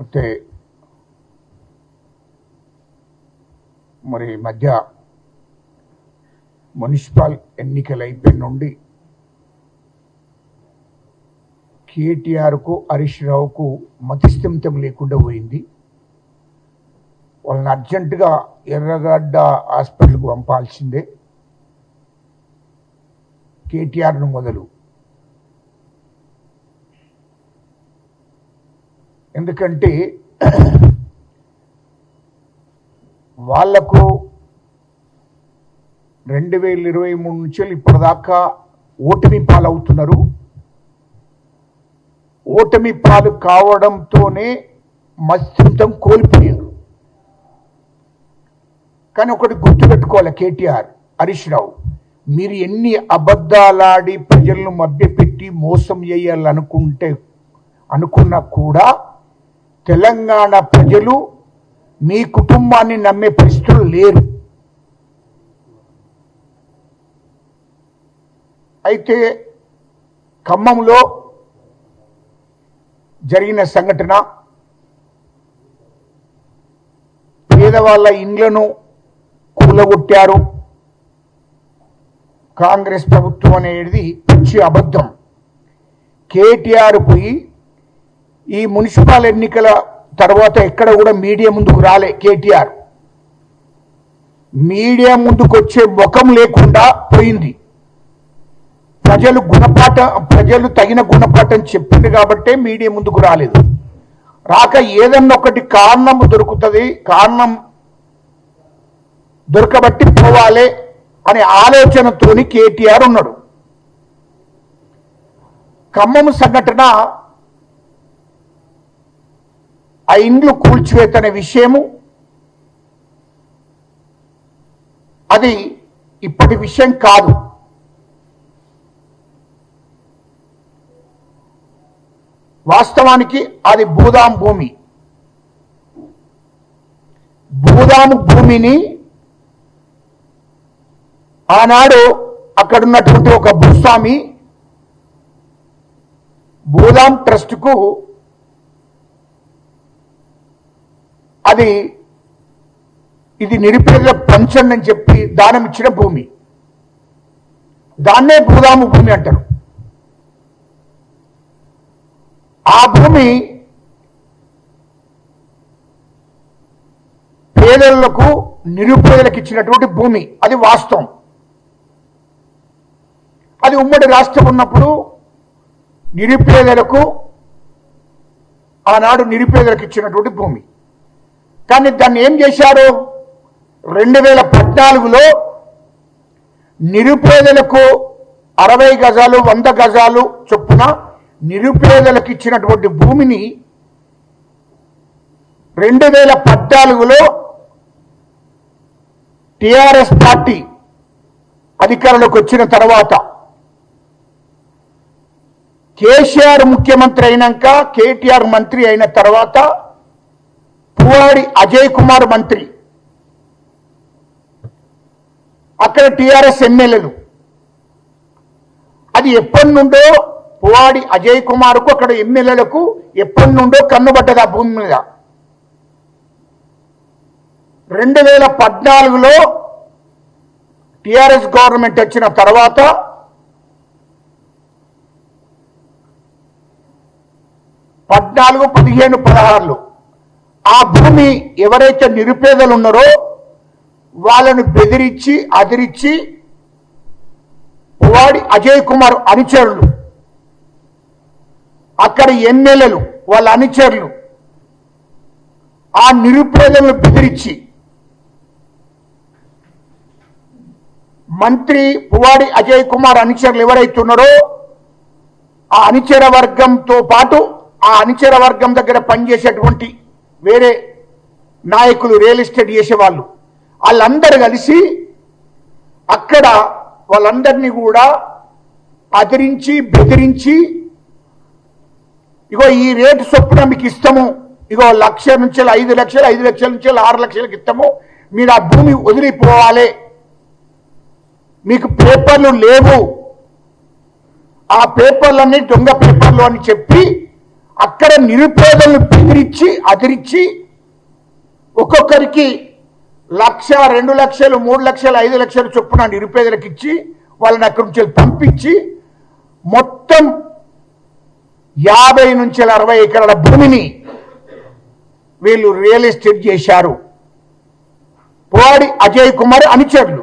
అయితే మరి మధ్య మున్సిపల్ ఎన్నికలు అయిపోయిన నుండి కేటీఆర్కు హరీష్ రావుకు మతిస్థిమితం లేకుండా పోయింది. వాళ్ళని అర్జెంటుగా ఎర్రగడ్డ హాస్పిటల్కు పంపాల్సిందే. కేటీఆర్ను మొదలు, ఎందుకంటే వాళ్లకు 2023 నుంచి ఇప్పటిదాకా ఓటమి పాలవుతున్నారు. ఓటమి పాలు కావడంతోనే మత్స్యంతం కోల్పోయారు. కానీ ఒకటి గుర్తుపెట్టుకోవాలి, కేటీఆర్, హరీష్ రావు, మీరు ఎన్ని అబద్ధాలాడి ప్రజలను మభ్యపెట్టి మోసం అనుకున్నా కూడా తెలంగాణ ప్రజలు మీ కుటుంబాన్ని నమ్మే పరిస్థితులు లేరు. అయితే ఖమ్మంలో జరిగిన సంఘటన, పేదవాళ్ళ ఇండ్లను కూలగొట్టారు కాంగ్రెస్ ప్రభుత్వం అనేది పిచ్చి అబద్ధం. కేటీఆర్ పోయి ఈ మున్సిపల్ ఎన్నికల తర్వాత ఎక్కడ కూడా మీడియా ముందుకు రాలే. కేటీఆర్ మీడియా ముందుకు వచ్చే ముఖం లేకుండా పోయింది. ప్రజలు తగిన గుణపాఠం చెప్పింది కాబట్టే మీడియా ముందుకు రాలేదు. రాక ఏదన్నా ఒకటి కారణం దొరుకుతుంది, కారణం దొరకబట్టి పోవాలి అనే ఆలోచనతోని కేటీఆర్ ఉన్నాడు. ఖమ్మం సంఘటన, ఆ ఇండ్లు కూల్చివేతనే విషయము అది ఇప్పటి విషయం కాదు. వాస్తవానికి అది భూదాం భూమి. భూదాము భూమిని ఆనాడు అక్కడున్నటువంటి ఒక భూస్వామి భూదాం ట్రస్ట్కు ఇది నిరుపేదల పంచండి అని చెప్పి దానం ఇచ్చిన భూమి. దాన్నే భూదాము భూమి అంటారు. ఆ భూమి పేదలకు, నిరుపేదలకు ఇచ్చినటువంటి భూమి. అది వాస్తవం. అది ఉమ్మడి రాష్ట్రం ఉన్నప్పుడు ఆనాడు నిరుపేదలకు ఇచ్చినటువంటి భూమి. కానీ దాన్ని ఏం చేశారు? 2014లో నిరుపేదలకు 60 గజాలు 100 గజాలు చొప్పున నిరుపేదలకు ఇచ్చినటువంటి భూమిని 2014లో టిఆర్ఎస్ పార్టీ అధికారంలోకి వచ్చిన తర్వాత కేసీఆర్ ముఖ్యమంత్రి అయినాక, కేటీఆర్ మంత్రి అయిన తర్వాత పువ్వాడి అజయ్ కుమార్ మంత్రి, అక్కడ టిఆర్ఎస్ ఎమ్మెల్యేలు, అది ఎప్పటి నుండో పువ్వాడి అజయ్ కుమార్కు అక్కడ ఎమ్మెల్యేలకు ఎప్పటి నుండో కన్నుబడ్డది ఆ భూమి మీద. 2014లో టిఆర్ఎస్ గవర్నమెంట్ వచ్చిన తర్వాత 14, 15, 16 ఆ భూమి ఎవరైతే నిరుపేదలు ఉన్నారో వాళ్ళను బెదిరించి అదిరించి పువ్వాడి అజయ్ కుమార్ అనుచరులు, అక్కడ ఎమ్మెల్యేలు, వాళ్ళ అనుచరులు ఆ నిరుపేదలను బెదిరించి మంత్రి పువ్వాడి అజయ్ కుమార్ అనుచరులు ఎవరైతే ఉన్నారో ఆ అనుచర వర్గంతో పాటు ఆ అనుచర వర్గం దగ్గర పనిచేసేటువంటి వేరే నాయకులు, రియల్ ఎస్టేట్ చేసేవాళ్ళు, వాళ్ళందరూ కలిసి అక్కడ వాళ్ళందరినీ కూడా అదిరించి బెదిరించి, ఇగో ఈ రేటు చొప్పున మీకు ఇస్తాము, ఇగో 1 లక్ష నుంచి 5 లక్షలు, 5 లక్షల నుంచి 6 లక్షలకు ఇస్తాము, మీరు ఆ భూమి వదిలిపోవాలి, మీకు పేపర్లు లేవు, ఆ పేపర్లన్నీ దొంగ పేపర్లు అని చెప్పి అక్కడ నిరుపేదలను బెదిరించి అదిరించి ఒక్కొక్కరికి 1,00,000, 2 లక్షలు, 3 లక్షలు, 5 లక్షలు చొప్పున నిరుపేదలకు ఇచ్చి వాళ్ళని అక్కడి నుంచి పంపించి మొత్తం 50 నుంచి 60 ఎకరాల భూమిని వీళ్ళు రియల్ ఎస్టేట్ చేశారు. పువ్వాడి అజయ్ కుమార్ అనుచరులు,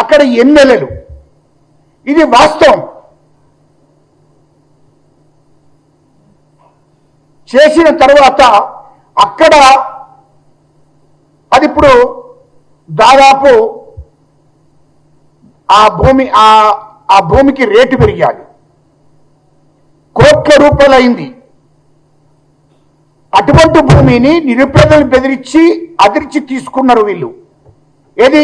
అక్కడ ఎమ్మెల్యేలు. ఇది వాస్తవం. చేసిన తర్వాత అక్కడ అది ఇప్పుడు దాదాపు ఆ భూమికి రేటు పెరిగాలి, కోట్ల రూపాయలు అయింది. అటువంటి భూమిని నిరుపేదలను బెదిరించి అదిరించి తీసుకున్నారు వీళ్ళు. ఏది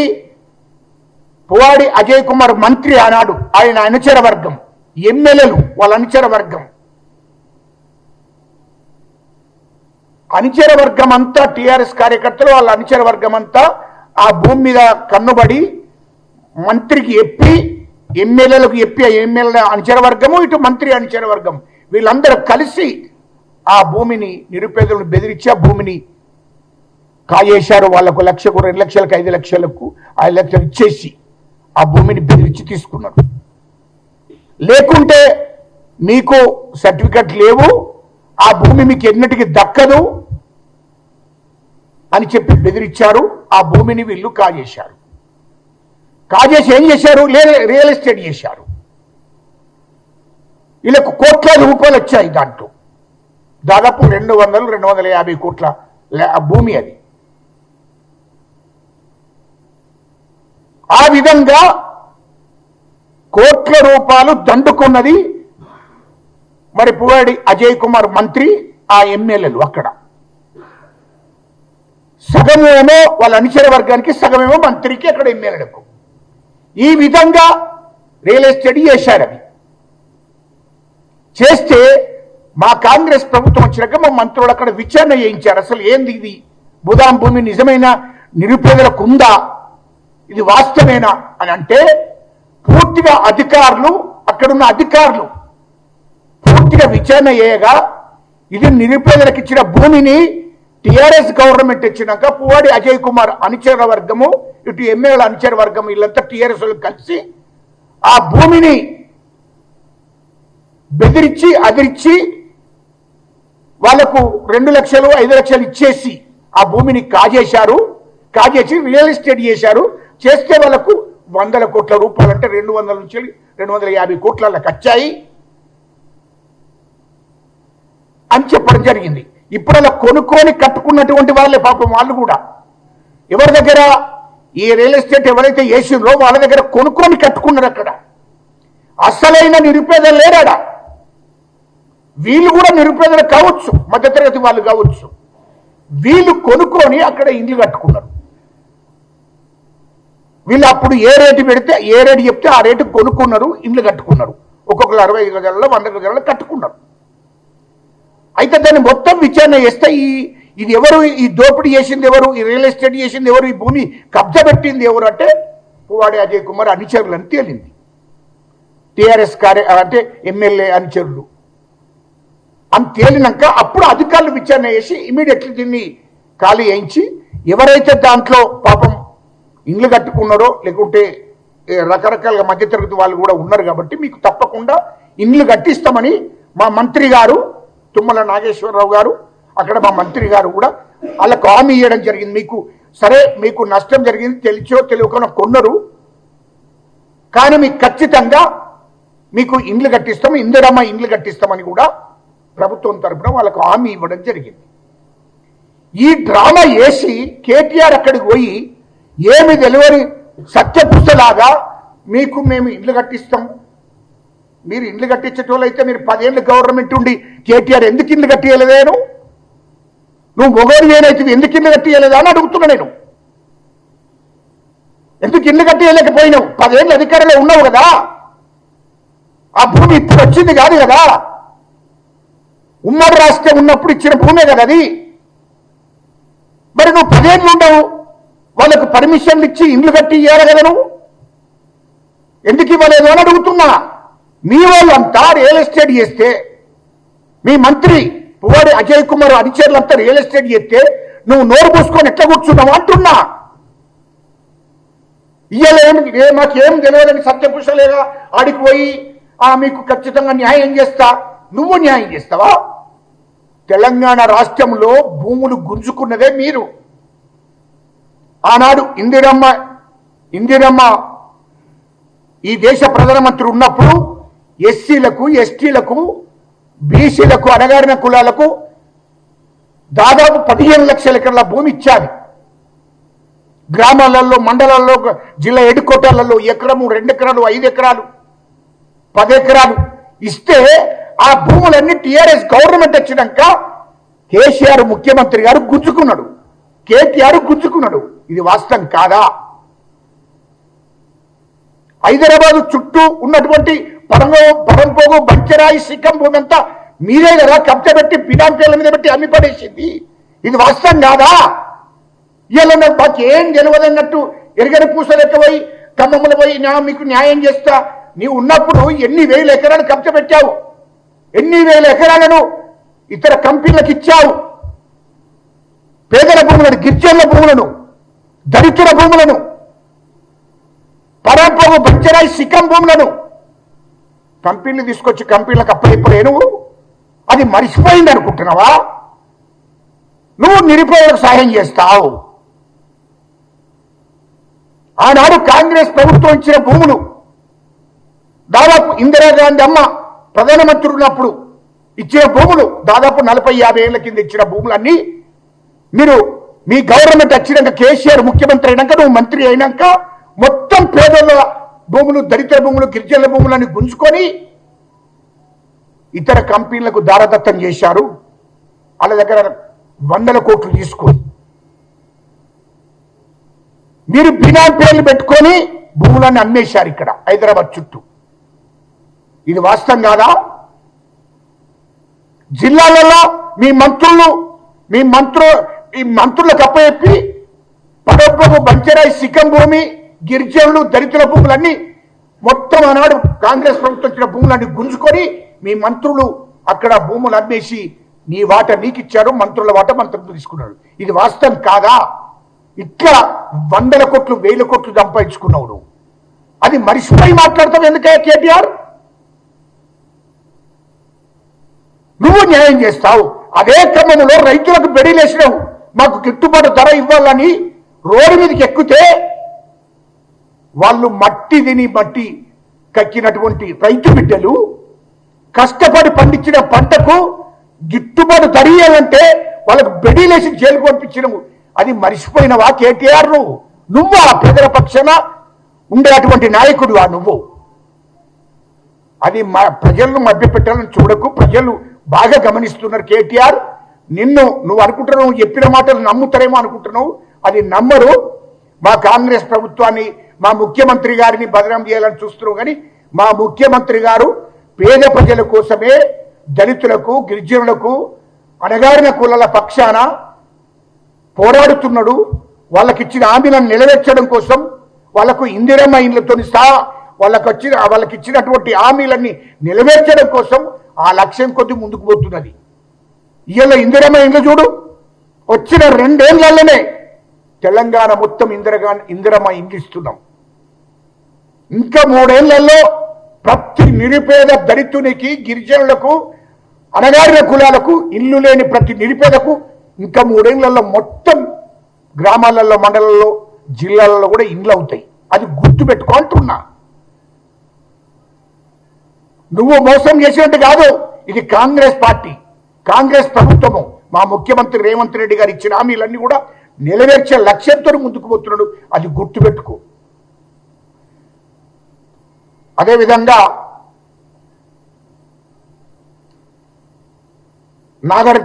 పువ్వాడి అజయ్ కుమార్ మంత్రి ఆనాడు, ఆయన అనుచర వర్గం, ఎమ్మెల్యేలు వాళ్ళ అనుచర వర్గం అంతా టిఆర్ఎస్ కార్యకర్తలు, వాళ్ళ అనుచర వర్గం అంతా ఆ భూమి మీద కన్నుబడి మంత్రికి ఎప్పి, ఎమ్మెల్యేలకు ఎప్పి, ఎమ్మెల్యే అనుచర వర్గము, ఇటు మంత్రి అనుచర వర్గం వీళ్ళందరూ కలిసి ఆ భూమిని నిరుపేదలను బెదిరించి ఆ భూమిని కాజేశారు. వాళ్ళకు 1,00,000, 2 లక్షలకు, 5 లక్షలకు, 5 లక్షలు ఇచ్చేసి ఆ భూమిని బెదిరించి తీసుకున్నారు. లేకుంటే మీకు సర్టిఫికెట్ లేవు, ఆ భూమి మీకు ఎన్నటికి దక్కదు అని చెప్పి బెదిరించారు. ఆ భూమిని వీళ్ళు కాజేశారు. కాజేసి ఏం చేశారు? రియల్ ఎస్టేట్ చేశారు. వీళ్ళకు కోట్ల రూపాయలు వచ్చాయి. దాంట్లో దాదాపు 200-250 కోట్ల భూమి అది. ఆ విధంగా కోట్ల రూపాయలు దండుకున్నది మరి పువ్వాడి అజయ్ కుమార్ మంత్రి, ఆ ఎమ్మెల్యేలు. అక్కడ సగమేమో వాళ్ళ అనుచర వర్గానికి, సగమేమో మంత్రికి, అక్కడ ఎమ్మెల్యేలకు. ఈ విధంగా రియల్ ఎస్టేట్ చేశారు. అవి చేస్తే మా కాంగ్రెస్ ప్రభుత్వం వచ్చినాక మా మంత్రులు అక్కడ విచారణ చేయించారు. అసలు ఏంది ఇది, బుదాం భూమి నిజమైన నిరుపేదలకు ఉందా, ఇది వాస్తవేనా అని అంటే పూర్తిగా అధికారులు, అక్కడున్న అధికారులు పూర్తిగా విచారణ చేయగా ఇది నిరుపేదలకు ఇచ్చిన భూమిని టిఆర్ఎస్ గవర్నమెంట్ ఇచ్చినాక పువ్వాడి అజయ్ కుమార్ అనుచర వర్గము, ఇటు ఎమ్మెల్యేల అనుచర వర్గము, వీళ్ళంతా టిఆర్ఎస్ వాళ్ళు కలిసి ఆ భూమిని బెదిరించి అదిరించి వాళ్లకు 2 లక్షలు, 5 లక్షలు ఇచ్చేసి ఆ భూమిని కాజేశారు. కాజేసి రియల్ ఎస్టేట్ చేశారు. చేస్తే వాళ్ళకు 100 కోట్ల రూపాయలు, అంటే 200 నుంచి 250 కోట్లకు వచ్చాయి అని చెప్పడం జరిగింది. ఇప్పుడు అలా కొనుక్కొని కట్టుకున్నటువంటి వాళ్ళే పాపం. వాళ్ళు కూడా ఎవరి దగ్గర ఈ రియల్ ఎస్టేట్ ఎవరైతే చేసిండ్రో వాళ్ళ దగ్గర కొనుక్కొని కట్టుకున్నారు. అక్కడ అసలైన నిరుపేదలు లేరాడా. వీళ్ళు కూడా నిరుపేదలు కావచ్చు, మధ్యతరగతి వాళ్ళు కావచ్చు. వీళ్ళు కొనుక్కొని అక్కడ ఇండ్లు కట్టుకున్నారు. వీళ్ళు అప్పుడు ఏ రేటు పెడితే, ఏ రేటు చెప్తే ఆ రేటు కొనుక్కున్నారు, ఇండ్లు కట్టుకున్నారు. ఒక్కొక్కరు 60 గజాలలో, 100 గజాలలో కట్టుకున్నారు. అయితే దాన్ని మొత్తం విచారణ చేస్తే ఇది ఎవరు, ఈ దోపిడీ చేసింది ఎవరు, ఈ రియల్ ఎస్టేట్ చేసింది ఎవరు, ఈ భూమి కబ్జా పెట్టింది ఎవరు అంటే పువ్వాడి అజయ్ కుమార్ అనుచరులు అని తేలింది. టిఆర్ఎస్ అంటే ఎమ్మెల్యే అనుచరులు అని తేలినాక అప్పుడు అధికారులు విచారణ చేసి ఇమీడియట్లీ దీన్ని ఖాళీ చేయించి, ఎవరైతే దాంట్లో పాపం ఇండ్లు కట్టుకున్నారో, లేకుంటే రకరకాలుగా మధ్యతరగతి వాళ్ళు కూడా ఉన్నారు కాబట్టి మీకు తప్పకుండా ఇండ్లు కట్టిస్తామని మా మంత్రి గారు తుమ్మల నాగేశ్వరరావు గారు, అక్కడ మా మంత్రి గారు కూడా వాళ్ళకు హామీ ఇవ్వడం జరిగింది. మీకు సరే, మీకు నష్టం జరిగింది, తెలిసో తెలియకుండా కొన్నారు, కానీ మీకు ఖచ్చితంగా మీకు ఇండ్లు కట్టిస్తాం, ఇందిరమ్మ ఇండ్లు కట్టిస్తామని కూడా ప్రభుత్వం తరపున వాళ్ళకు హామీ ఇవ్వడం జరిగింది. ఈ డ్రామా వేసి కేటీఆర్ అక్కడికి పోయి ఏమి తెలియని సత్యపుస్తలాగా మీకు మేము ఇండ్లు కట్టిస్తాం, మీరు ఇండ్లు కట్టించేటోళ్ళు అయితే మీరు 10 ఏళ్ళు గవర్నమెంట్ ఉండి కేటీఆర్ ఎందుకు ఇండ్లు కట్టియలేదేను, నువ్వు మొగోడు ఏనైతే ఎందుకు ఇండ్లు కట్టియలేదా అని అడుగుతున్నా నేను. ఎందుకు ఇండ్లు కట్టియలేకపోయినావు? 10 ఏళ్ళు అధికారంలో ఉన్నావు కదా, ఆ భూమి ఇప్పుడు వచ్చింది కాదు కదా, ఉమ్మడి రాష్ట్రం ఉన్నప్పుడు ఇచ్చిన భూమే కదా అది. మరి నువ్వు 10 ఏళ్ళు ఉండవు, వాళ్ళకు పర్మిషన్లు ఇచ్చి ఇండ్లు కట్టి ఇవ్వాలి కదా, నువ్వు ఎందుకు ఇవ్వలేదు అని అడుగుతున్నా. మీ వాళ్ళంతా రియల్ ఎస్టేట్ చేస్తే మీ మంత్రి పువ్వాడి అజయ్ కుమార్ అనుచరులంతా రియల్ ఎస్టేట్ చేస్తే నువ్వు నోరు పూసుకొని ఎట్లా కూర్చున్నావు అంటున్నా. ఇయ్యలే మాకేం తెలియదని సత్యపురుషలేగా ఆడికి పోయి మీకు ఖచ్చితంగా న్యాయం చేస్తా. నువ్వు న్యాయం చేస్తావా? తెలంగాణ రాష్ట్రంలో భూములు గుంజుకున్నదే మీరు. ఆనాడు ఇందిరమ్మ ఈ దేశ ప్రధానమంత్రి ఉన్నప్పుడు ఎస్సీలకు, ఎస్టీలకు, బీసీలకు, అణగారిన కులాలకు దాదాపు 15 లక్షల ఎకరాల భూమి ఇచ్చారు. గ్రామాలలో, మండలాల్లో, జిల్లా హెడ్ క్వార్టర్లలో ఎకరము, 2 ఎకరాలు, 5 ఎకరాలు, 10 ఎకరాలు ఇస్తే ఆ భూములన్నీ టీఆర్ఎస్ గవర్నమెంట్ వచ్చినాక కేసీఆర్ ముఖ్యమంత్రి గారు గుంజుకున్నాడు, కేటీఆర్ గుంజుకున్నాడు. ఇది వాస్తవం కాదా? హైదరాబాద్ చుట్టూ ఉన్నటువంటి పరంపోగు, బంచరాయి, సిక్కం భూమి అంతా మీరే కదా కబ్జా పెట్టి బినాంపేర్ల మీద పెట్టి అమ్మి పడేసింది. ఇది వాస్తవం కాదా? ఇలా మాకు ఏం తెలియదన్నట్టు ఎరగని పూసలెక్క పోయి ఖమ్మంలో పోయి మీకు న్యాయం చేస్తా. నీవు ఉన్నప్పుడు ఎన్ని వేల ఎకరాలు కబ్జా పెట్టావు, ఎన్ని వేల ఎకరాలను ఇతర కంపెనీలకు ఇచ్చావు. పేదల భూములను, గిరిజనుల భూములను, దళితుల భూములను, పరంపోగు, బంచరాయి, సిక్కం భూములను కంపెనీలు తీసుకొచ్చి కంపెనీలకు అప్పచెప్పలే నువ్వు. అది మరిచిపోయింది అనుకుంటున్నావా? నువ్వు నిరుపేదలకు సహాయం చేస్తావు. ఆనాడు కాంగ్రెస్ ప్రభుత్వం ఇచ్చిన భూములు దాదాపు ఇందిరాగాంధీ అమ్మ ప్రధానమంత్రి ఉన్నప్పుడు ఇచ్చిన భూములు దాదాపు 40-50 ఏళ్ల కింద ఇచ్చిన భూములన్నీ మీరు మీ గవర్నమెంట్ వచ్చినాక, కేసీఆర్ ముఖ్యమంత్రి అయినాక, నువ్వు మంత్రి అయినాక మొత్తం పేదల భూములు, దళితుల భూములు, గిరిజనుల భూములని గుంజుకొని ఇతర కంపెనీలకు దారదత్తం చేశారు. వాళ్ళ దగ్గర 100 కోట్లు తీసుకొని మీరు బినామీ పేర్లు పెట్టుకొని భూములను అమ్మేశారు ఇక్కడ హైదరాబాద్ చుట్టూ. ఇది వాస్తవం కాదా? జిల్లాలలో మీ మంత్రులకు అప్పచెప్పి పడవకు, బంచరాయి, సిక్కం భూమి, గిరిజనులు, దళితుల భూములన్నీ మొత్తం ఆనాడు కాంగ్రెస్ ప్రభుత్వం ఇచ్చిన భూములన్నీ గుంజుకొని మీ మంత్రులు అక్కడ భూములు అమ్మేసి నీ వాట నీకు ఇచ్చారు, మంత్రుల వాట మంత్రులు తీసుకున్నాడు. ఇది వాస్తవం కాదా? ఇట్లా 100 కోట్లు, 1000 కోట్లు సంపాదించుకున్నావు నువ్వు. అది మరిచిపోయి మాట్లాడతావు ఎందుకయ్యా కేటీఆర్? నువ్వు న్యాయం చేస్తావు. అదే క్రమంలో రైతులకు బెడీలేసినావు. మాకు గిట్టుబాటు ధర ఇవ్వాలని రోడ్డు మీదకి ఎక్కితే వాళ్ళు మట్టి తిని మట్టి కక్కినటువంటి రైతు బిడ్డలు కష్టపడి పండించిన పంటకు గిట్టుబాటు ధర ఇవ్వాలంటే వాళ్ళకు బెడీలేసి జైలుకు పంపించినవు. అది మరిచిపోయినవా కేటీఆర్? నువ్వు ఆ పేదల పక్షాన ఉండేటువంటి నాయకుడువా నువ్వు? అది ప్రజలను మభ్యపెట్టాలని చూడకు. ప్రజలు బాగా గమనిస్తున్నారు కేటీఆర్. నువ్వు అనుకుంటున్నావు, చెప్పిన మాటలు నమ్ముతారేమో అనుకుంటున్నావు. అది నమ్మరు. మా కాంగ్రెస్ ప్రభుత్వాన్ని, మా ముఖ్యమంత్రి గారిని బదనాం చేయాలని చూస్తున్నావు. కానీ మా ముఖ్యమంత్రి గారు పేద ప్రజల కోసమే, దళితులకు, గిరిజనులకు, అణగారిన కులాల పక్షాన పోరాడుతున్నాడు. వాళ్ళకి ఇచ్చిన హామీలను నెరవేర్చడం కోసం, వాళ్ళకు ఇందిరమ్మ ఇండ్లతో సహా వాళ్ళకి ఇచ్చినటువంటి హామీలన్నీ నెరవేర్చడం కోసం ఆ లక్ష్యం కొద్ది ముందుకు పోతున్నది. ఇవాళ ఇందిరమ్మ ఇండ్లు చూడు, వచ్చిన 2 ఏళ్లలోనే తెలంగాణ మొత్తం ఇందిరమ్మ ఇండ్లు ఇస్తున్నాం. ఇంకా 3 ఏళ్లలో ప్రతి నిరుపేద దళితునికి, గిరిజనులకు, అణగారిన కులాలకు, ఇల్లు లేని ప్రతి నిరుపేదకు ఇంకా 3 ఏళ్లలో మొత్తం గ్రామాలలో, మండలాల్లో, జిల్లాలలో కూడా ఇండ్లు అవుతాయి. అది గుర్తుపెట్టుకో అంటున్నా. నువ్వు మోసం చేసినట్టు కాదు. ఇది కాంగ్రెస్ పార్టీ, కాంగ్రెస్ ప్రభుత్వము, మా ముఖ్యమంత్రి రేవంత్ రెడ్డి గారు ఇచ్చిన హామీలన్నీ కూడా నెరవేర్చే లక్ష్యంతో ముందుకు పోతున్నాడు. అది గుర్తుపెట్టుకో. అదేవిధంగా నాగర్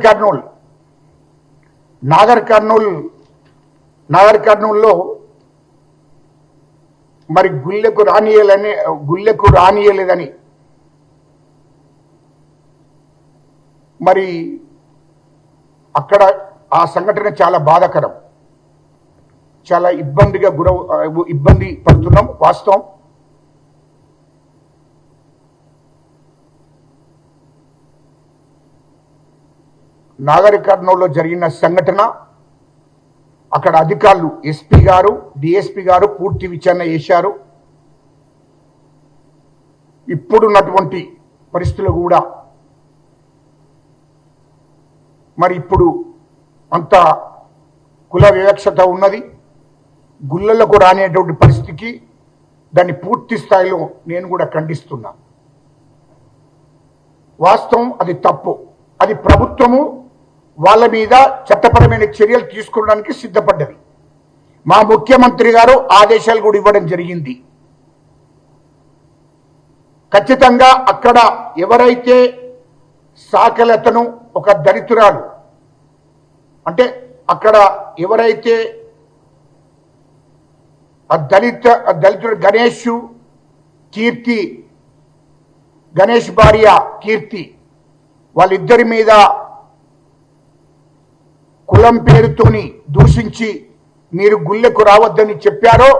కర్నూల్లో మరి గుళ్ళకు రానియలేదని మరి అక్కడ ఆ సంఘటన చాలా బాధాకరం. చాలా ఇబ్బంది పడుతున్నాం వాస్తవం. నాగర్ కర్నూలులో జరిగిన సంఘటన అక్కడ అధికారులు ఎస్పీ గారు డిఎస్పీ గారు పూర్తి విచారణ చేశారు. ఇప్పుడున్నటువంటి పరిస్థితులు కూడా మరి ఇప్పుడు అంత కుల వివక్షత ఉన్నది. గుళ్ళలకు రానేటువంటి పరిస్థితికి దాన్ని పూర్తి స్థాయిలో నేను కూడా ఖండిస్తున్నా. వాస్తవం అది తప్పు. అది ప్రభుత్వము వాళ్ళ మీద చట్టపరమైన చర్యలు తీసుకోవడానికి సిద్ధపడ్డది. మా ముఖ్యమంత్రి గారు ఆదేశాలు కూడా ఇవ్వడం జరిగింది. ఖచ్చితంగా అక్కడ ఎవరైతే సాకలతను ఒక దళితురాలు అంటే అక్కడ ఎవరైతే దళితుడు గణేష్ భార్య కీర్తి వాళ్ళిద్దరి మీద కులం పేరుతోని దూషించి మీరు గుళ్ళకు రావద్దని చెప్పారో,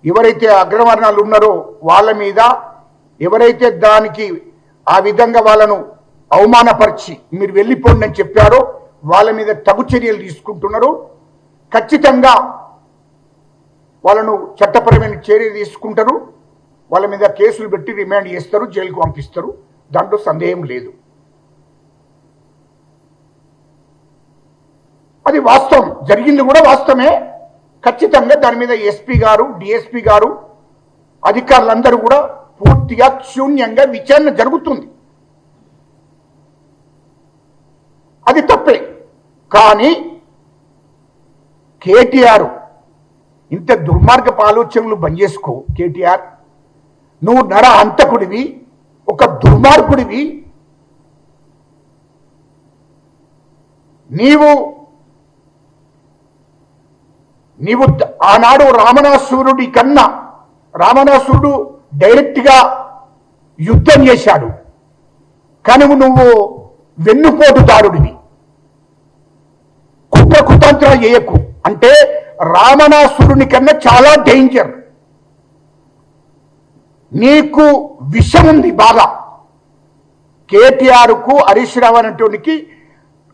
ఎవరైతే అగ్రవర్ణాలు ఉన్నారో వాళ్ళ మీద ఎవరైతే దానికి ఆ విధంగా వాళ్ళను అవమానపరిచి మీరు వెళ్ళిపోండి అని చెప్పారో వాళ్ళ మీద తగు చర్యలు తీసుకుంటున్నారు. ఖచ్చితంగా వాళ్ళను చట్టపరమైన చర్య తీసుకుంటారు. వాళ్ళ మీద కేసులు పెట్టి రిమాండ్ చేస్తారు, జైలుకు పంపిస్తారు. దాంట్లో సందేహం లేదు. అది వాస్తవం, జరిగింది కూడా వాస్తవమే. ఖచ్చితంగా దాని మీద ఎస్పీ గారు డిఎస్పీ గారు అధికారులందరూ కూడా పూర్తిగా శూన్యంగా విచారణ జరుగుతుంది. అది తప్పే. కానీ కేటీఆర్ ఇంత దుర్మార్గపు ఆలోచనలు బంద్ చేసుకో. కేటీఆర్, నువ్వు నర హంతకుడివి, ఒక దుర్మార్గుడివి. నీవు ఆనాడు రావణాసురుడు డైరెక్ట్గా యుద్ధం చేశాడు, కానీ నువ్వు వెన్నుపోటుదారుడివి. కుతంత్రాలు చేయకు. అంటే రావణాసురుని కన్నా చాలా డేంజర్. నీకు విషం ఉంది బాగా. కేటీఆర్కు హరీష్ రావు అనేటోనికి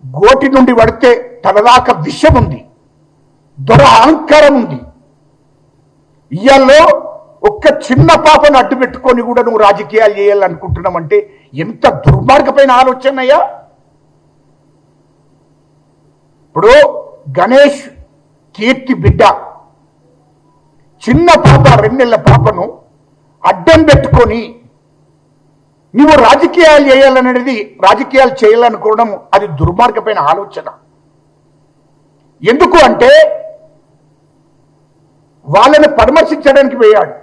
గోటి నుండి పడితే తనదాకా విషం ఉంది, దురహంకారం ఉంది. ఇయ్యాల్లో ఒక్క చిన్న పాపను అడ్డు పెట్టుకొని కూడా నువ్వు రాజకీయాలు చేయాలనుకుంటున్నామంటే ఎంత దుర్మార్గమైన ఆలోచన అయ్యా. ఇప్పుడు గణేష్ కీర్తి బిడ్డ చిన్న పాప 2 నెలల పాపను అడ్డం పెట్టుకొని నువ్వు రాజకీయాలు చేయాలనుకోవడం అది దుర్మార్గమైన ఆలోచన. ఎందుకు అంటే వాళ్ళని పరామర్శించడానికి పోయాడు.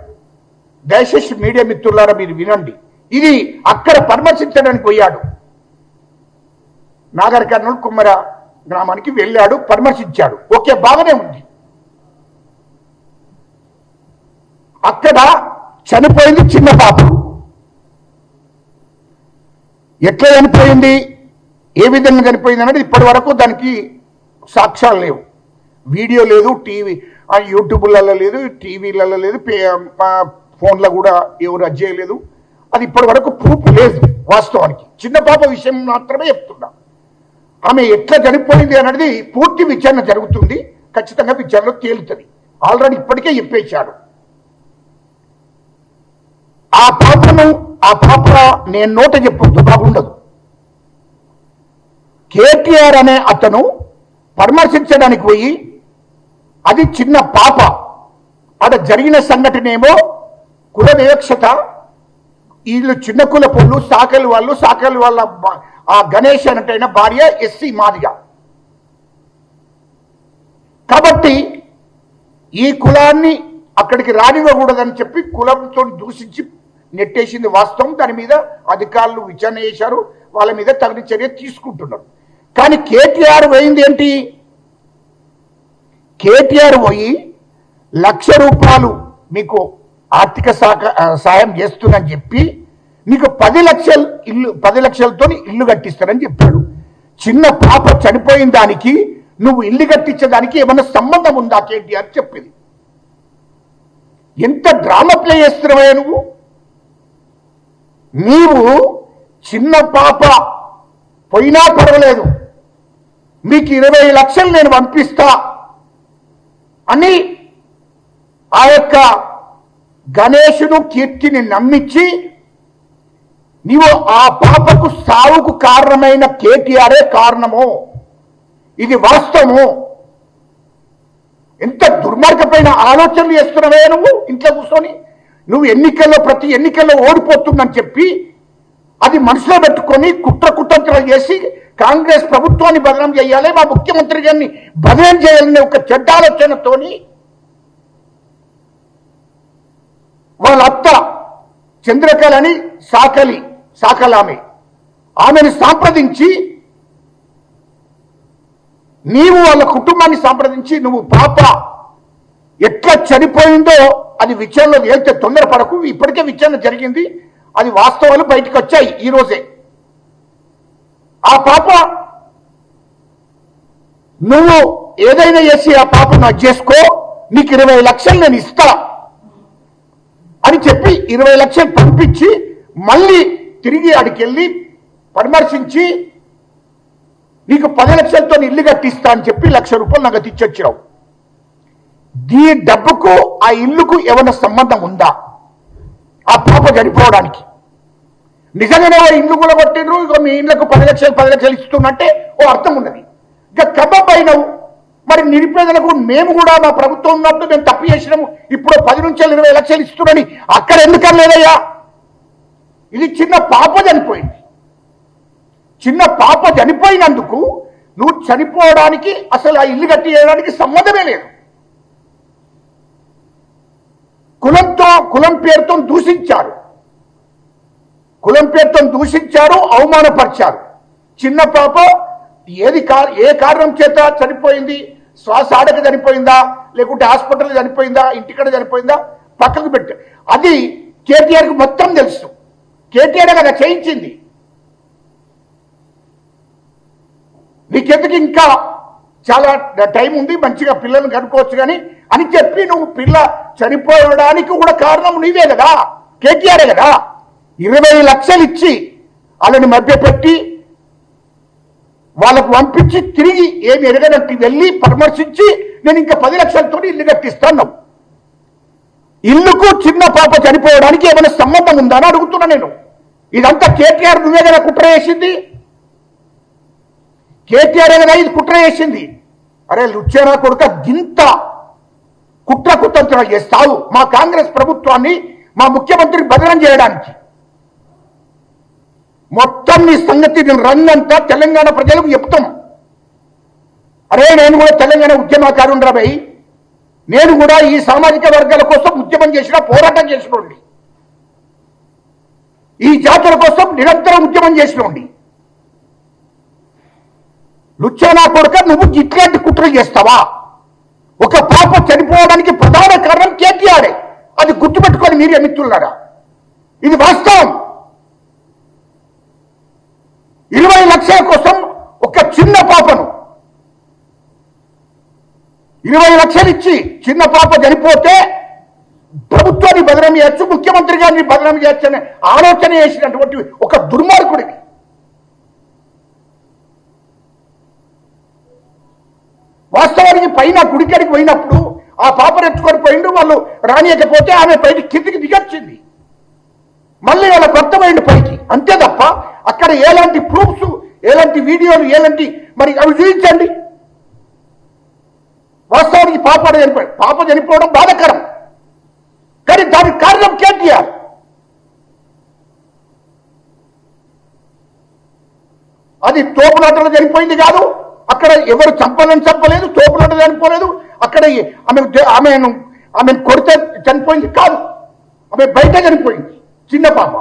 దయచేసి మీడియా మిత్రులారా మీరు వినండి. ఇది అక్కడ పరామర్శించడానికి పోయాడు. నాగర్ కర్నూలు కుమ్మర గ్రామానికి వెళ్ళాడు, పరామర్శించాడు. ఓకే, బాగానే ఉంది. అక్కడ చనిపోయింది చిన్న పాప. ఎట్లా చనిపోయింది, ఏ విధంగా చనిపోయింది అనేది ఇప్పటి వరకు దానికి సాక్ష్యాలు లేవు. వీడియో లేదు, టీవీ యూట్యూబ్లలో లేదు, టీవీలలో లేదు, ఫోన్లో కూడా ఎవరు అజ్జేయలేదు. అది ఇప్పటి వరకు ప్రూఫ్ లేదు. వాస్తవానికి చిన్న పాప విషయం మాత్రమే చెప్తున్నా. ఆమె ఎట్లా చనిపోయింది అనేది పూర్తి విచారణ జరుగుతుంది. ఖచ్చితంగా విచారణలో తేలుతుంది. ఆల్రెడీ ఇప్పటికే చెప్పేశాడు. ఆ పాప నేను నోట చెప్పొద్దు, బాగుండదు. కేటీఆర్ అనే అతను పరామర్శించడానికి పోయి అది చిన్న పాప, అక్కడ జరిగిన సంఘటన ఏమో కుల వివక్షత. వీళ్ళు చిన్న కుల పొళ్ళు, సాకలి వాళ్ళ ఆ గణేష్ అనటైన భార్య ఎస్సీ మాదిగా. కాబట్టి ఈ కులాన్ని అక్కడికి రానివ్వకూడదని చెప్పి కులంతో దూషించి నెట్టేసింది వాస్తవం. దాని మీద అధికారులు విచారణ చేశారు, వాళ్ళ మీద తగిన చర్య తీసుకుంటున్నారు. కానీ కేటీఆర్ పోయింది ఏంటి? కేటీఆర్ పోయి ₹1,00,000 మీకు ఆర్థిక సాయం చేస్తుందని చెప్పి నీకు 10 లక్షలతో ఇల్లు కట్టిస్తారని చెప్పాడు. చిన్న పాప చనిపోయిన దానికి నువ్వు ఇల్లు కట్టించడానికి ఏమన్నా సంబంధం ఉందా కేటీఆర్ చెప్పింది? ఎంత డ్రామా ప్లే చేస్తున్నావా నువ్వు? నీవు చిన్న పాప పోయినా పర్వాలేదు, మీకు 20 లక్షలు నేను పంపిస్తా అని ఆ యొక్క గణేశును కీర్తిని నమ్మించి నీవు ఆ పాపకు సావుకు కారణమైన కేటీఆరే కారణము, ఇది వాస్తవము. ఎంత దుర్మార్గమైన ఆలోచనలు చేస్తున్నావే నువ్వు ఇంట్లో కూర్చొని. నువ్వు ప్రతి ఎన్నికల్లో ఓడిపోతుందని చెప్పి అది మనసులో పెట్టుకొని కుట్రకుతంత్రాలు చేసి కాంగ్రెస్ ప్రభుత్వాన్ని బదనాం చేయాలి, మా ముఖ్యమంత్రి గారిని బదనాం చేయాలనే ఒక చెడ్డ ఆలోచనతోని వాళ్ళ అత్త చంద్రకళని ఆమెను సంప్రదించి నీవు వాళ్ళ కుటుంబాన్ని సంప్రదించి నువ్వు పాప ఎట్లా చనిపోయిందో అది విచారణలో తేలితే తొందరపడకు, ఇప్పటికే విచారణ జరిగింది, అది వాస్తవాలు బయటకు వచ్చాయి ఈ రోజే. ఆ పాప నువ్వు ఏదైనా చేసి ఆ పాపను అది చేసుకో, నీకు 20 లక్షలు నేను ఇస్తా అని చెప్పి 20 లక్షలు పంపించి మళ్ళీ తిరిగి ఆడికి వెళ్ళి పరామర్శించి నీకు 10 లక్షలతో ఇల్లు కట్టిస్తా అని చెప్పి ₹1,00,000 నగదు ఇచ్చొచ్చావు. ఈ డబ్బుకు ఆ ఇల్లుకు ఏమైనా సంబంధం ఉందా? ఆ పాప చనిపోవడానికి నిజంగానే ఇల్లు కూడా కొట్టిండ్రు, ఇక మీ ఇళ్లకు 10 లక్షలు ఇస్తున్నట్టే ఓ అర్థం ఉన్నది. ఇక కబబ్ అయినవు. మరి నిరుపేదలకు మేము కూడా మా ప్రభుత్వం ఉన్నప్పుడు మేము తప్పు చేసినాము, ఇప్పుడు 10 నుంచి 20 లక్షలు ఇస్తున్నాని అక్కడ ఎందుకని లేదయ్యా? ఇది చిన్న పాప చనిపోయింది. చిన్న పాప చనిపోయినందుకు నువ్వు చనిపోవడానికి అసలు ఆ ఇల్లు కట్టి చేయడానికి సంబంధమే లేదు. కులం పేరుతో దూషించారు, అవమానపరిచారు. చిన్న పాప ఏ కారణం చేత చనిపోయింది? శ్వాస ఆడక చనిపోయిందా, లేకుంటే హాస్పిటల్ చనిపోయిందా, ఇంటికడ చనిపోయిందా, పక్కకు పెట్టు. అది కేటీఆర్కి మొత్తం తెలుసు. కేటీఆర్ కదా చేయించింది. నీకెందుకు ఇంకా చాలా టైం ఉంది, మంచిగా పిల్లల్ని కనుక్కోవచ్చు కానీ అని చెప్పి నువ్వు పిల్ల చనిపోవడానికి కూడా కారణం నీవే కదా, కేటీఆరే కదా. 20 లక్షలు ఇచ్చి వాళ్ళని మభ్యపెట్టి వాళ్ళకు పంపించి తిరిగి ఏమి ఎరగనట్టు వెళ్ళి పరామర్శించి నేను ఇంకా 10 లక్షలతో ఇల్లు కట్టిస్తాను. ఇల్లుకు చిన్న పాప చనిపోవడానికి ఏమైనా సంబంధం ఉందా అని అడుగుతున్నా నేను. ఇదంతా కేటీఆర్ నువ్వే కదా కుట్ర చేసింది, కేటీఆర్ కదా ఇది కుట్ర చేసింది. అరే లుచ్చేనా కొడుక, గింత కుట్రకుతంత్రాలు చేస్తావు మా కాంగ్రెస్ ప్రభుత్వాన్ని, మా ముఖ్యమంత్రిని బదనం చేయడానికి. మొత్తం నీ సంగతి నేను రంగంతా తెలంగాణ ప్రజలకు చెప్తాం. అరే నేను కూడా తెలంగాణ ఉద్యమకారుండ్రా భయ్, నేను కూడా ఈ సామాజిక వర్గాల కోసం ఉద్యమం చేసిన, పోరాటం చేసినోండి, ఈ జాతుల కోసం నిరంతరం ఉద్యమం చేసినోండి. లుచ్చానా కొడుక, నువ్వు ఇట్లాంటి కుట్రలు చేస్తావా? ఒక పాప చనిపోవడానికి ప్రధాన కారణం కేటీఆరే, అది గుర్తుపెట్టుకొని మీరే మిత్రులారా, ఇది వాస్తవం. 20 లక్షల కోసం ఒక చిన్న పాపను 20 లక్షలు ఇచ్చి చిన్న పాప చనిపోతే ప్రభుత్వాన్ని బదనం చేయొచ్చు, ముఖ్యమంత్రి గారిని బదనం చేయొచ్చు అనే ఆలోచన చేసినటువంటి ఒక దుర్మార్గుడికి. వాస్తవానికి పైన గుడికాడికి పోయినప్పుడు ఆ పాపను ఎత్తుకొని పోయిండు, వాళ్ళు రానియకపోతే ఆమె పైకి కిందికి దిగొచ్చింది, మళ్ళీ వాళ్ళ కొత్త పోయిండు పైకి, అంతే తప్ప అక్కడ ఎలాంటి ప్రూఫ్స్, ఎలాంటి వీడియోలు, ఎలాంటి మరి అవి చూపించండి. వాస్తవానికి పాప చనిపోవడం బాధాకరం, కానీ దానికి కారణం కేటీఆర్. అది తోపులాటలో చనిపోయింది కాదు, అక్కడ ఎవరు చంపలేదు, తోపులాట చనిపోలేదు, అక్కడ ఆమెను కొడితే చనిపోయింది కాదు, ఆమె బయట చనిపోయింది చిన్న పాప.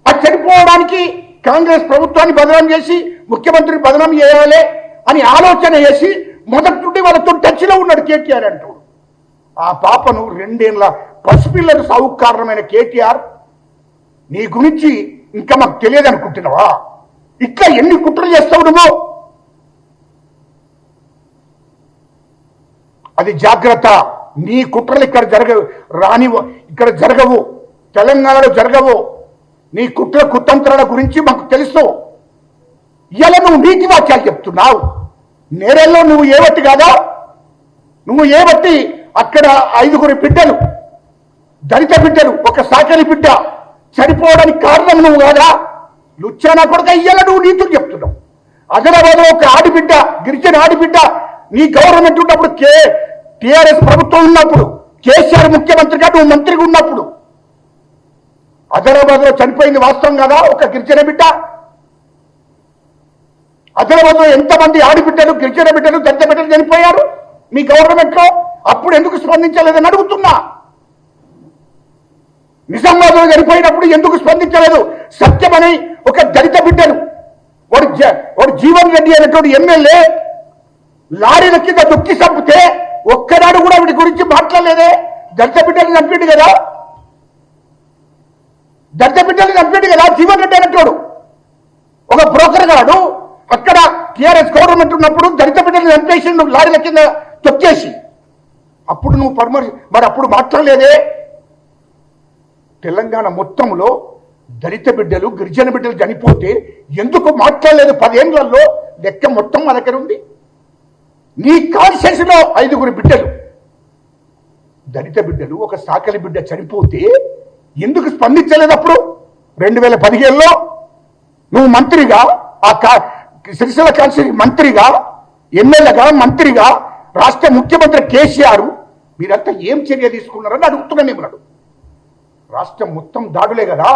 అది చనిపోవడానికి కాంగ్రెస్ ప్రభుత్వాన్ని బదనాం చేసి ముఖ్యమంత్రిని బదనాం చేయాలి అని ఆలోచన చేసి మొదటి నుండి వాళ్ళతో టచ్లో ఉన్నాడు కేటీఆర్ అంటూ. ఆ పాపను 2 ఏళ్ల పసిపిల్లలు సావుకు కారణమైన కేటీఆర్, నీ గురించి ఇంకా మాకు తెలియదు అనుకుంటున్నావా? ఇట్లా ఎన్ని కుట్రలు చేస్తావు నువ్వు? అది జాగ్రత్త. నీ కుట్రలు ఇక్కడ ఇక్కడ జరగవు, తెలంగాణలో జరగవు. నీ కుట్ర కుతంత్రాల గురించి మాకు తెలుసు. ఇలా నువ్వు నీతి వాక్యాలు చెప్తున్నావు. నేరేళ్ళలో నువ్వు ఏవట్టి కాదా? నువ్వు ఏవట్టి అక్కడ 5 బిడ్డలు, దళిత బిడ్డలు, ఒక సాకలి బిడ్డ చనిపోవడానికి కారణం నువ్వు కాదా? లుచ్చానా కొడుక ఇయ్యాల నువ్వు నీతులు చెప్తున్నావు. ఆదిలాబాద్లో ఒక ఆడిబిడ్డ, గిరిజన ఆడిబిడ్డ, నీ గవర్నమెంట్ ఉన్నప్పుడు, టిఆర్ఎస్ ప్రభుత్వం ఉన్నప్పుడు, కేసీఆర్ ముఖ్యమంత్రిగా నువ్వు మంత్రిగా ఉన్నప్పుడు ఆదిలాబాద్లో చనిపోయింది వాస్తవం కదా ఒక గిరిజన బిడ్డ? ఆదిలాబాద్లో ఎంతమంది ఆడిబిడ్డలు, గిరిజన బిడ్డలు, దళిత బిడ్డలు చనిపోయారు మీ గవర్నమెంట్ లో? అప్పుడు ఎందుకు స్పందించలేదని అడుగుతున్నా. నిజామాబాద్లో చనిపోయినప్పుడు ఎందుకు స్పందించలేదు? సత్యమని ఒక దళిత బిడ్డను, వాడు జీవన్ రెడ్డి అనేటువంటి ఎమ్మెల్యే లారీల కింద దొక్కి చంపితే ఒక్కనాడు కూడా వీటి గురించి మాట్లాడలేదే. దళిత బిడ్డలు చంపిండు కదా, దళిత బిడ్డలు చంపిండు కదా జీవన్ రెడ్డి అనేటోడు. ఒక బ్రోకర్ గాడు అక్కడ టిఆర్ఎస్ గవర్నమెంట్ ఉన్నప్పుడు దళిత బిడ్డలు చంపేసిండు లారీల కింద తొక్కేసి. అప్పుడు నువ్వు మరి అప్పుడు మాట్లాడలేదే. తెలంగాణ మొత్తంలో దళిత బిడ్డలు, గిరిజన బిడ్డలు చనిపోతే ఎందుకు మాట్లాడలేదు? 10 ఏళ్లలో లెక్క మొత్తం మా దగ్గర ఉంది. నీ కాన్షియన్స్ లో 5 బిడ్డలు, దళిత బిడ్డలు, ఒక సాకలి బిడ్డ చనిపోతే ఎందుకు స్పందించలేదు? అప్పుడు 2015లో నువ్వు మంత్రిగా, ఆ సిరిసిల్ల కాన్స్టిట్యూన్సీ మంత్రిగా, ఎమ్మెల్యేగా, మంత్రిగా, రాష్ట్ర ముఖ్యమంత్రి కేసీఆర్, మీరంతా ఏం చర్య తీసుకున్నారని అడుగుతున్నా మిమ్మల్ని. రాష్ట్రం మొత్తం దాడులే కదా.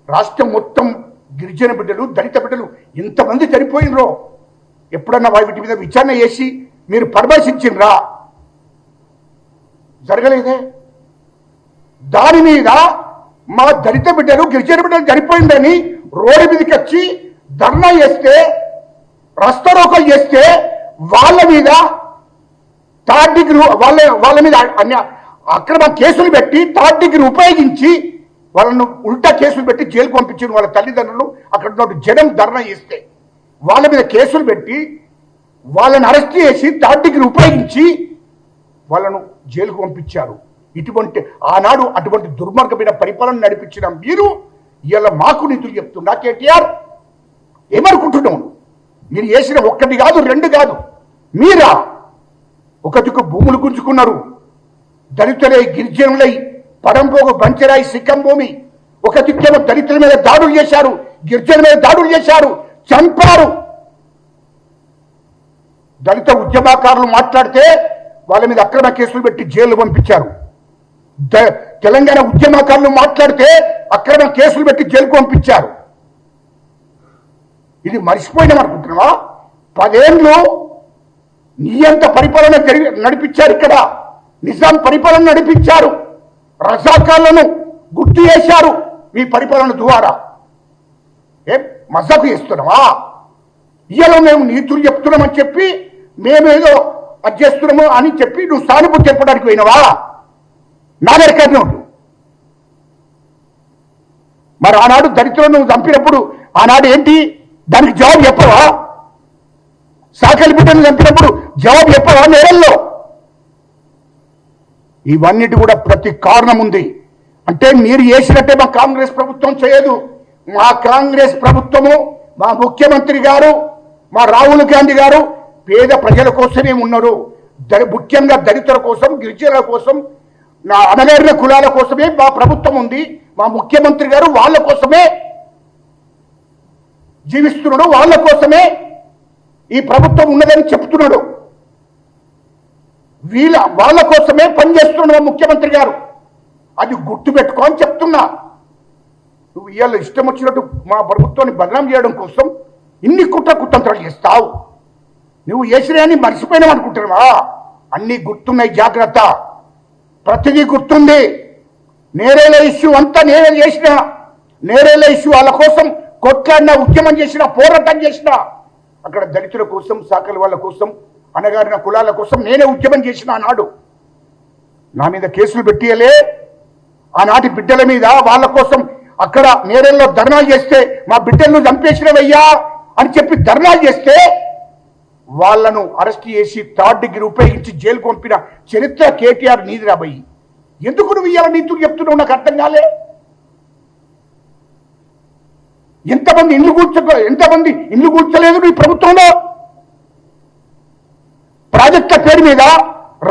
రాష్ట్రం మొత్తం గిరిజన బిడ్డలు, దళిత బిడ్డలు ఎంతమంది చనిపోయినరో ఎప్పుడన్నా వీటి మీద విచారణ చేసి మీరు పరామర్శించినరా? జరగలేదే. దాని మీద మా దళిత బిడ్డలు, గిరిజన బిడ్డలు చనిపోయిందని రోడ్డు మీదకి వచ్చి ధర్నా చేస్తే, రస్తారోకలు చేస్తే వాళ్ళ మీద థర్డ్ డిగ్రీ, వాళ్ళ మీద అక్రమ కేసులు పెట్టి థర్డ్ డిగ్రీ ఉపయోగించి వాళ్ళను ఉల్టా కేసులు పెట్టి జైలుకు పంపించారు. వాళ్ళ తల్లిదండ్రులు అక్కడ ఉన్న జనం ధర్నా చేస్తే వాళ్ళ మీద కేసులు పెట్టి వాళ్ళని అరెస్ట్ చేసి థర్డ్ డిగ్రీ ఉపయోగించి వాళ్ళను జైలుకు పంపించారు. ఇటువంటి ఆనాడు అటువంటి దుర్మార్గమైన పరిపాలన నడిపించిన మీరు ఇలా మాకు నీతులు చెప్తున్నా. కేటీఆర్ ఏమనుకుంటున్నావు? మీరు చేసిన 1 కాదు 2 కాదు, మీరా ఒక దిక్కు భూములు గుంజుకున్నారు, దళితులై, గిరిజనులై, పడంపోగు, బంచరాయి, సిక్కం భూమి, ఒక దిక్కేమో దళితుల మీద దాడులు చేశారు, గిరిజనుల మీద దాడులు చేశారు, చంపారు. దళిత ఉద్యమకారులు మాట్లాడితే వాళ్ళ మీద అక్రమ కేసులు పెట్టి జైలు పంపించారు. తెలంగాణ ఉద్యమకారులు మాట్లాడితే అక్రమ కేసులు పెట్టి జైలుకు పంపించారు. ఇది మర్చిపోయినామనుకుంటున్నావా? 10 ఏళ్ళు నియంత పరిపాలన నడిపించారు. ఇక్కడ నిజాం పరిపాలన నడిపించారు. రజాకాలను గుర్తు చేశారు మీ పరిపాలన ద్వారా. ఏం మజాకు చేస్తున్నావా? ఇయ్యలో మేము నీతులు చెప్తున్నామని చెప్పి మేమేదో అది చేస్తున్నాము అని చెప్పి నువ్వు సానుభూతి చెప్పడానికి పోయినవా? నా దగ్గర మరి ఆనాడు దళితులను నువ్వు చంపినప్పుడు ఆనాడు ఏంటి దానికి జవాబు చెప్పవా? సాకలి బిడ్డను చంపినప్పుడు జవాబు చెప్పవా? నేరల్లో ఇవన్నిటి కూడా ప్రతి కారణం ఉంది. అంటే మీరు చేసినట్టే మా కాంగ్రెస్ ప్రభుత్వం చేయదు. మా కాంగ్రెస్ ప్రభుత్వము, మా ముఖ్యమంత్రి గారు, మా రాహుల్ గాంధీ గారు పేద ప్రజల కోసమే ఉన్నారు. ముఖ్యంగా దళితుల కోసం, గిరిజనుల కోసం, నా అణగారిన కులాల కోసమే మా ప్రభుత్వం ఉంది. మా ముఖ్యమంత్రి గారు వాళ్ళ కోసమే జీవిస్తున్నాడు, వాళ్ళ కోసమే ఈ ప్రభుత్వం ఉన్నదని చెప్తున్నాడు. వాళ్ళ కోసమే పనిచేస్తున్నాడు ముఖ్యమంత్రి గారు. అది గుర్తుపెట్టుకో అని చెప్తున్నా. నువ్వు ఇవాళ ఇష్టం వచ్చినట్టు మా ప్రభుత్వాన్ని బదనాం చేయడం కోసం ఇన్ని కుట్రకుతంత్రాలు చేస్తావు. నువ్వు చేసినాయని మర్చిపోయినావు అనుకుంటున్నావా? అన్ని గుర్తున్నాయి, జాగ్రత్త. ప్రతిదీ గుర్తుంది. నేరేల ఇష్యూ అంతా నేనే చేసిన, నేరేల ఇష్యూ వాళ్ళ కోసం కొట్లాడిన, ఉద్యమం చేసిన, పోరాటం చేసిన, అక్కడ దళితుల కోసం, సాకలి వాళ్ళ కోసం, అణగారిన కులాల కోసం నేనే ఉద్యమం చేసిన. ఆనాడు నా మీద కేసులు పెట్టియలే. ఆనాటి బిడ్డల మీద వాళ్ళ కోసం అక్కడ నేరేల్లో ధర్నాలు చేస్తే మా బిడ్డలను చంపేసినవయ్యా అని చెప్పి ధర్నాలు చేస్తే వాళ్ళను అరెస్ట్ చేసి థర్డ్ డిగ్రీ ఉపయోగించి జైలు పంపిన చరిత్ర కేటీఆర్ నీది రాబోయి. ఎందుకు నువ్వు ఇవాళ నీతులు చెప్తున్నావు? నాకు అర్థం కాలే. ఎంతమంది ఇల్లు కూర్చోలేదు ఈ ప్రభుత్వంలో? ప్రాజెక్టుల పేరు మీద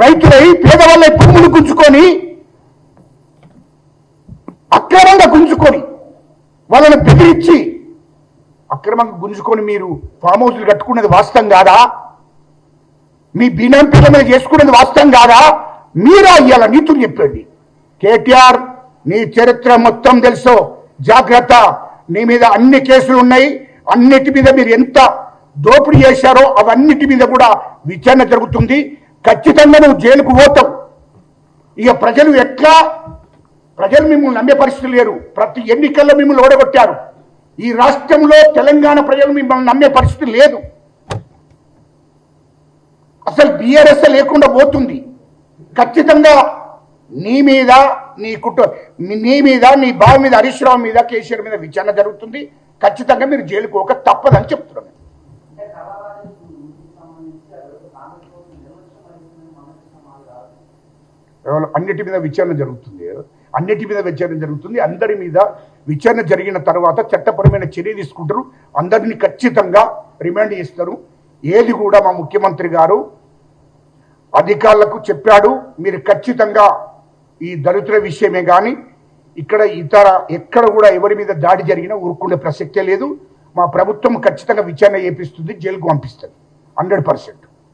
రైతులై పేదవాళ్ళ భూములు గుంజుకొని అక్రమంగా గుంజుకొని వాళ్ళని బెదిరించి అక్రమంగా గుంజుకొని మీరు ఫామ్ హౌస్లు కట్టుకున్నది వాస్తవం కాదా? మీ బినామీ పేర్ల మీద చేసుకున్నది వాస్తవం కాదా? మీరా ఇయ్యాల నీతులు చెప్పండి. కేటీఆర్, నీ చరిత్ర మొత్తం తెలుసు, జాగ్రత్త. నీ మీద అన్ని కేసులు ఉన్నాయి. అన్నిటి మీద మీరు ఎంత దోపిడీ చేశారో అవన్నిటి మీద కూడా విచారణ జరుగుతుంది. ఖచ్చితంగా నువ్వు జైలుకు పోతావు. ఇక ప్రజలు మిమ్మల్ని నమ్మే పరిస్థితి లేరు. ప్రతి ఎన్నికల్లో మిమ్మల్ని ఓడగొట్టారు. ఈ రాష్ట్రంలో తెలంగాణ ప్రజలు మిమ్మల్ని నమ్మే పరిస్థితి లేదు. అసలు బీఆర్ఎస్ లేకుండా పోతుంది. ఖచ్చితంగా నీ మీద, నీ మీద, నీ బావ మీద, హరీష్ రావు మీద, కేసీఆర్ మీద విచారణ జరుగుతుంది. ఖచ్చితంగా మీరు జైలుకు పోక తప్పదని చెప్తున్నాను. అన్నిటి మీద విచారణ జరుగుతుంది. అందరి మీద విచారణ జరిగిన తర్వాత చట్టపరమైన చర్య తీసుకుంటారు. అందరినీ ఖచ్చితంగా రిమాండ్ చేస్తారు. ఏది కూడా మా ముఖ్యమంత్రి గారు అధికారులకు చెప్పాడు, మీరు ఖచ్చితంగా ఈ దళితుల విషయమే కానీ ఎక్కడ కూడా ఎవరి మీద దాడి జరిగినా ఊరుకునే ప్రసక్తే లేదు. మా ప్రభుత్వం ఖచ్చితంగా విచారణ చేపిస్తుంది, జైలుకు పంపిస్తుంది 100%.